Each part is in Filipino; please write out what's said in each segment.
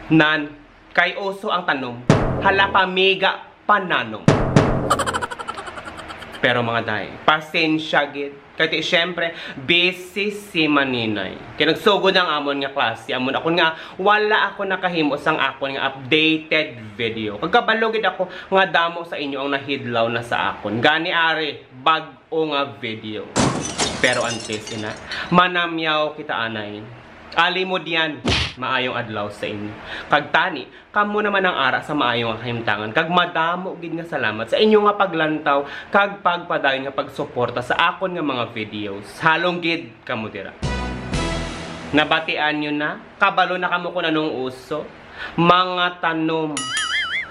Nan, kay oso ang tanom, hala pamiga pananong. Pero mga day, pasensya gid. Kaya syempre, busy si Maninay. Kaya nagsugod ang amon nga klase. Amon ako nga, wala ako nakahimo sang akon nga updated video. Kagkabalogid ako nga damo sa inyo ang nahidlaw na sa akon. Gani ari, bag-o nga video. Pero antes na, manamyaw kita anay. Ali mo diyan, maayong adlaw sa inyo. Kag tani, kamo naman ang ara sa maayong kahimtangan. Kag madamo gid nga salamat sa inyo nga paglantaw kag pagpadayon nga pagsuporta sa akon nga mga videos. Halong gid kamo dira. Nabatian nyo na, kabalo na kamo kun anong uso, mga tanom.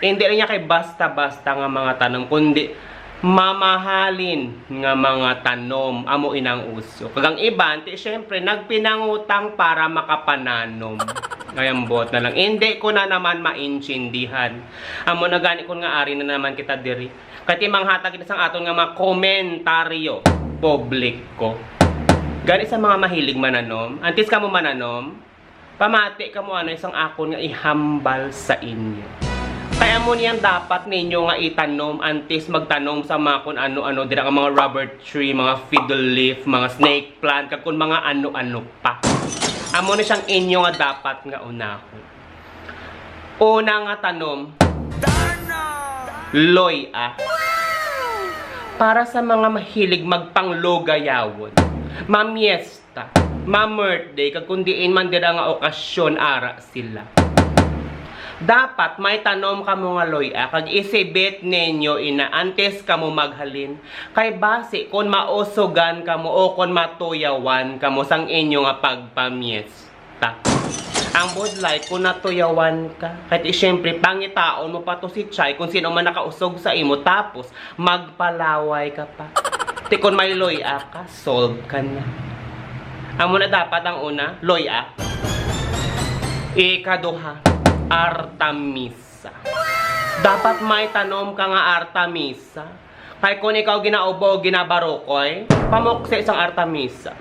Hindi lang niya kay basta-basta nga mga tanom, kundi mamahalin nga mga tanom amo inang uso. Kagang iban, syempre nagpinangutang para makapananom. Ngayang bot na lang. Hindi ko na naman maintindihan. Amo na gani ko nga ari na naman kita diri. Kati manghatag kita sang aton nga mga komentaryo public ko. Gani sa mga mahilig mananom, antes ka mo mananom, pamati ka mo ano isang akon nga ihambal sa inyo. Kaya mo niyan dapat ninyo nga itanom antes magtanom sa mga kung ano-ano dira nga mga rubber tree, mga fiddle leaf, mga snake plant, kag kun mga ano-ano pa. Amo na siyang inyo nga dapat nga unahon. Una nga tanom, loya. Para sa mga mahilig magpanglogayawon, mamiesta, ma-birthday, kag kun diin man dira nga okasyon ara sila. Dapat may tanom ka mo nga loya, kag isibit ninyo ina antes ka mo maghalin. Kay base, kung mausogan ka mo o kung matuyawan ka mo sang inyo nga pagpamiesta. Ang budlay, kung natuyawan ka, kahit siyempre pangitaon mo pa to si Chay, kung sino man nakausog sa imo, tapos magpalaway ka pa. Ti kung may loya ka, solve ka na. Ang muna dapat ang una, loya. Ikaduha, Artemisa. Dapat may tanom ka nga Artemisa. Kaya kung ikaw ginaubo o ginabarokoy, pamok sa isang Artemisa.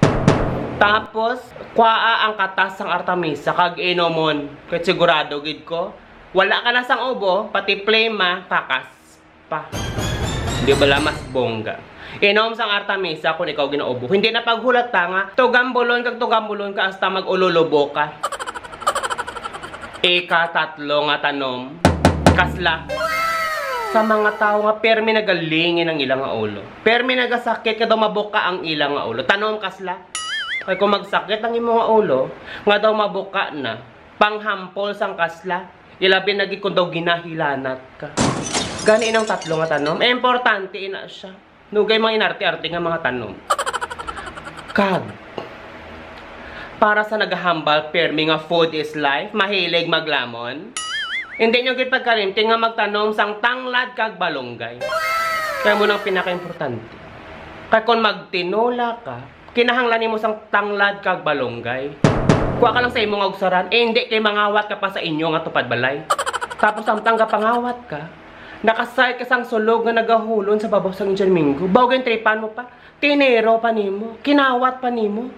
Tapos, kwaa ang katas ng Artemisa, kag inomon. Kaya sigurado gid ko, wala ka na sang ubo, pati plema, kakas pa. Di ba mas bongga? Inom sang Artemisa kung ikaw ginaubo. Hindi na paghulat ta nga, tugambulon ka hasta mag-ululubo ka. Ikatatlo nga tanom, kasla. Sa mga tao nga permi nagalingin ang ilang nga ulo. Permi nagasakit ka daw mabuka ang ilang nga ulo. Tanom kasla. Kaya kung magsakit ang imong nga ulo, nga daw mabuka na, panghampol sang kasla, ilabi naging kung daw ginahilanat ka. Ganiin ang tatlo nga tanom. Importante ina siya. Nugay mga inarte-arte nga mga tanom. Kag. Para sa naghahambal, permi nga food is life, mahilig maglamon. Hindi nyo gid pagkalimti nga magtanom sang tanglad kag balonggay. Kaya mo nang pinaka-importante. Kaya kung magtinola ka, kinahanglan mo sang tanglad kag balonggay. Kuha ka lang sa imong agsaran, hindi kay mangawat ka pa sa inyo nga tupad balay. Tapos samtang ka pangawat ka, nakasay ka sang sulog nga nagahulon sa babaw sang Injilmingo. Bawgen tripan mo pa, tinero pa nimo, kinawat pa nimo.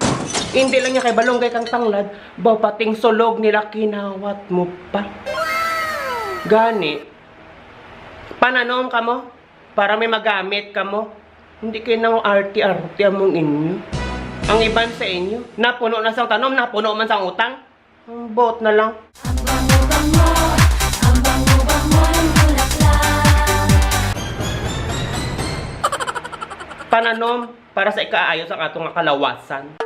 Hindi lang niya kay balonggay kang tanglad, baw pating sulog nila kinawat mo pa. Gani, pananom ka mo, para may magamit ka mo. Hindi kayo nang arti-arti among inyo. Ang iban sa inyo, napuno na sang tanom, napuno man sang utang. Ang bot na lang. Pananom para sa ikaayos ang atong kalawasan.